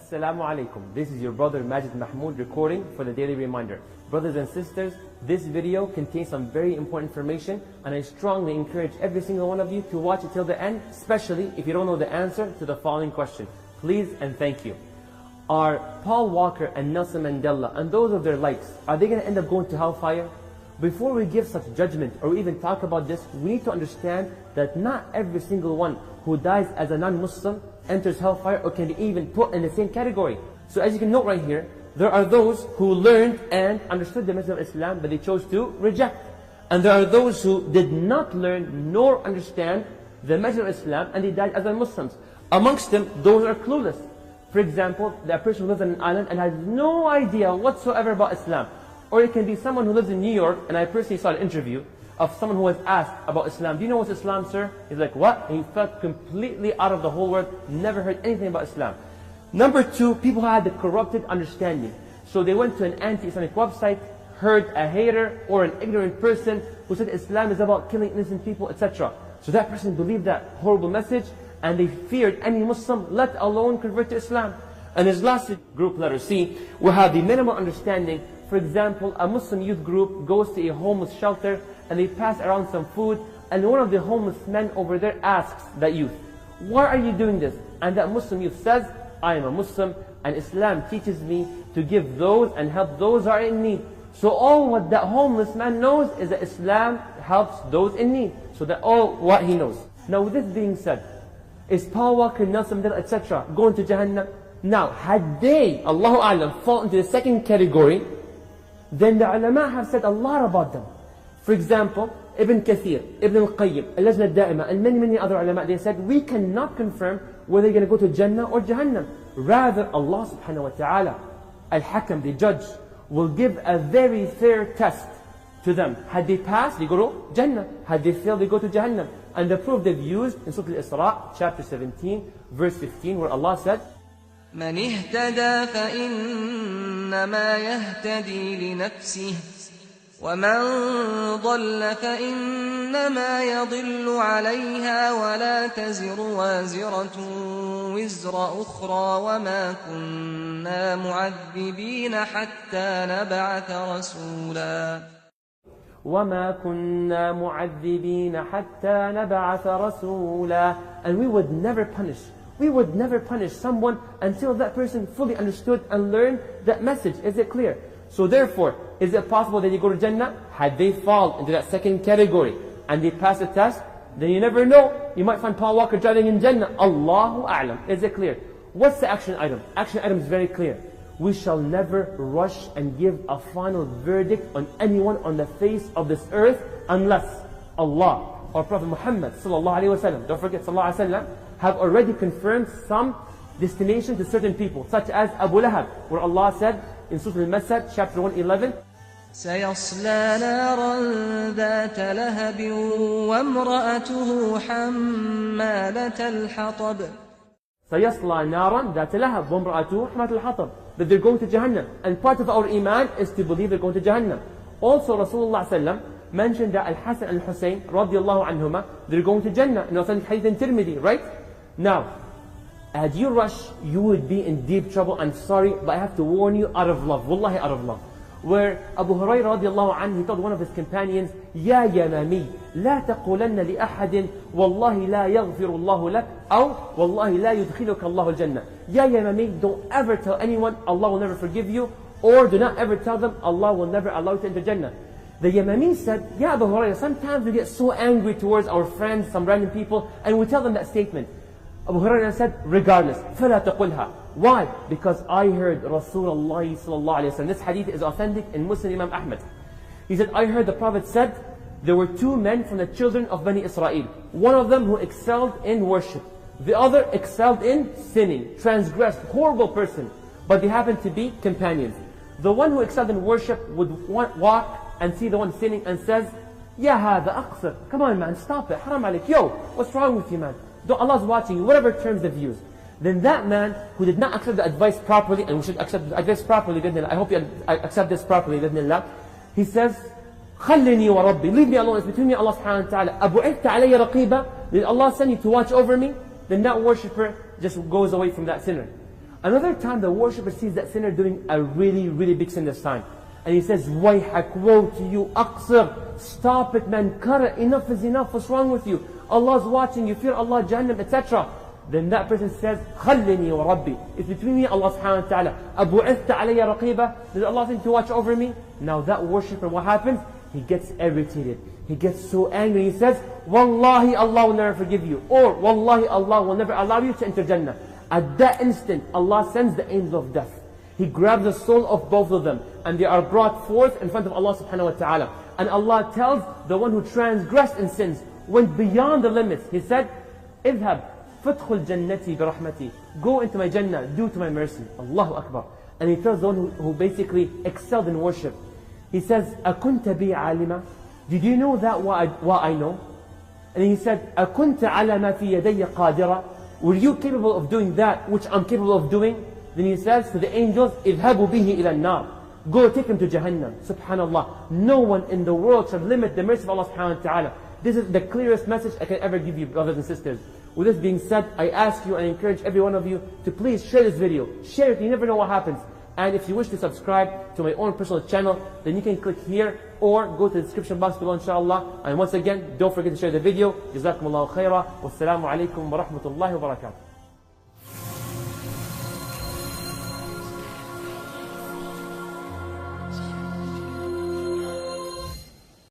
Assalamu alaikum. This is your brother Majed Mahmoud recording for the daily reminder. Brothers and sisters, this video contains some very important information, and I strongly encourage every single one of you to watch it till the end, especially if you don't know the answer to the following question. Please and thank you. Are Paul Walker and Nelson Mandela and those of their likes, are they going to end up going to hellfire? Before we give such judgment or even talk about this, we need to understand that not every single one who dies as a non-Muslim enters hellfire or can be even put in the same category. So as you can note right here, there are those who learned and understood the message of Islam, but they chose to reject. And there are those who did not learn nor understand the message of Islam, and they died as non-Muslims. Amongst them, those are clueless. For example, the person who lives on an island and has no idea whatsoever about Islam. Or it can be someone who lives in New York, and I personally saw an interview of someone who was asked about Islam. Do you know what's Islam, sir? He's like, what? And he felt completely out of the whole world, never heard anything about Islam. Number two, people who had the corrupted understanding. So they went to an anti-Islamic website, heard a hater or an ignorant person who said Islam is about killing innocent people, etc. So that person believed that horrible message, and they feared any Muslim, let alone convert to Islam. And this last group, letter C, will have the minimal understanding. For example, a Muslim youth group goes to a homeless shelter and they pass around some food, and one of the homeless men over there asks that youth, why are you doing this? And that Muslim youth says, I am a Muslim and Islam teaches me to give those and help those who are in need. So all what that homeless man knows is that Islam helps those in need. So that's all what he knows. Now with this being said, is Paul Walker, Nelson Mandela, etc. going to Jahannam? Now, had they, Allahu A'lam, fall into the second category, then the ulama have said a lot about them. For example, Ibn Kathir, Ibn al-Qayyim, Al-Lajna al-Da'ima, and many other ulama, they said, we cannot confirm whether they're going to go to Jannah or Jahannam. Rather, Allah subhanahu wa ta'ala, Al-Hakam, the judge, will give a very fair test to them. Had they passed, they go to Jannah. Had they failed, they go to Jahannam. And the proof they've used in Surah Al-Isra, chapter 17, verse 15, where Allah said, من اهتدى فإنما يهتدي لنفسه ومن ضل فإنما يضل عليها ولا تزر وازرة وزر أخرى وما كنا معذبين حتى نبعث رسولا وَمَا كُنَّا مُعَذِّبِينَ حَتَّى نَبْعَثَ رَسُولًا. And we would never punish someone until that person fully understood and learned that message. Is it clear? So therefore, is it possible that they go to Jannah? Had they fall into that second category and they pass the test, then you never know. You might find Paul Walker driving in Jannah. Allahu A'lam. Is it clear? What's the action item? Action item is very clear. We shall never rush and give a final verdict on anyone on the face of this earth unless Allah or Prophet Muhammad sallallahu alaihi wasallam, don't forget sallallahu alaihi wasallam, have already confirmed some destination to certain people, such as Abu Lahab, where Allah said in Surah Al-Masad, chapter 111, سيصلى نارا ذات لهب وامرأته حمالة الحطب. سيصلى نارا ذات لهب وامرأته حمالة الحطب. That they're going to Jahannam. And part of our iman is to believe they're going to Jahannam. Also Rasulullah sallam mentioned that Al-Hasan and Al-Husayn radiallahu anhuma, they're going to Jannah in authentic hadith in Tirmidhi, right? Now, had you rush, you would be in deep trouble. I'm sorry, but I have to warn you out of love. Wallahi, out of love. Where Abu Hurairah radiallahu anhu, he told one of his companions, يا يمامي لا تقولن لأحد والله لا يغفر الله لك أو والله لا يدخلك الله الجنة. Ya Yamami, don't ever tell anyone Allah will never forgive you, or do not ever tell them Allah will never allow you to enter Jannah. The Yamami said, Ya Abu Hurairah, sometimes we get so angry towards our friends, some random people, and we tell them that statement. Abu Hurairah said, regardless, فَلَا تَقُلْهَا. Why? Because I heard Rasulullah sallallahu alayhi wa sallam. This hadith is authentic in Muslim Imam Ahmad. He said, I heard the Prophet said, there were two men from the children of Bani Israel. One of them who excelled in worship. The other excelled in sinning, transgressed, horrible person. But they happened to be companions. The one who excelled in worship would walk and see the one sinning and says, Ya hada aqsir. Come on man, stop it. Haram alik. Yo, what's wrong with you man? Allah's watching you, whatever terms the views. Then that man who did not accept the advice properly, and we should accept the advice properly, I hope you accept this properly, he says, خلني وربي, leave me alone, it's between me and Allah subhanahu wa ta'ala. أبعدت علي رقيبا, did Allah send you to watch over me? Then that worshipper just goes away from that sinner. Another time the worshipper sees that sinner doing a really, really big sin this time. And he says, Wayhak, woe to you, Aqsir, stop it man, cut it, enough is enough, what's wrong with you? Allah's watching, you fear Allah, Jahannam, etc. Then that person says, Khallini wa Rabbi. It's between me and Allah subhanahu wa ta'ala. Abu'ithta alayya raqiba. Does Allah think to watch over me? Now that worshipper, what happens? He gets irritated. He gets so angry. He says, Wallahi, Allah will never forgive you. Or, Wallahi, Allah will never allow you to enter Jannah. At that instant, Allah sends the angel of death. He grabs the soul of both of them, and they are brought forth in front of Allah subhanahu wa ta'ala. And Allah tells the one who transgressed in sins, went beyond the limits. He said, Idhab, fadkhul jannati bi rahmati. Go into my Jannah, due to my mercy. Allahu Akbar. And he tells the one who basically excelled in worship. He says, Akunta bi alima? Did you know that what I know? And he said, Akunta ala ma fi yadayya qadira? Were you capable of doing that which I'm capable of doing? Then he says to the angels, Idhabu bihi ila nar. Go take him to Jahannam. Subhanallah. No one in the world should limit the mercy of Allah subhanahu wa ta'ala. This is the clearest message I can ever give you, brothers and sisters. With this being said, I ask you and encourage every one of you to please share this video. Share it, you never know what happens. And if you wish to subscribe to my own personal channel, then you can click here or go to the description box below, inshallah. And once again, don't forget to share the video. Jazakumullahu khaira. Wassalamu alaikum wa rahmatullahi wa barakatuh.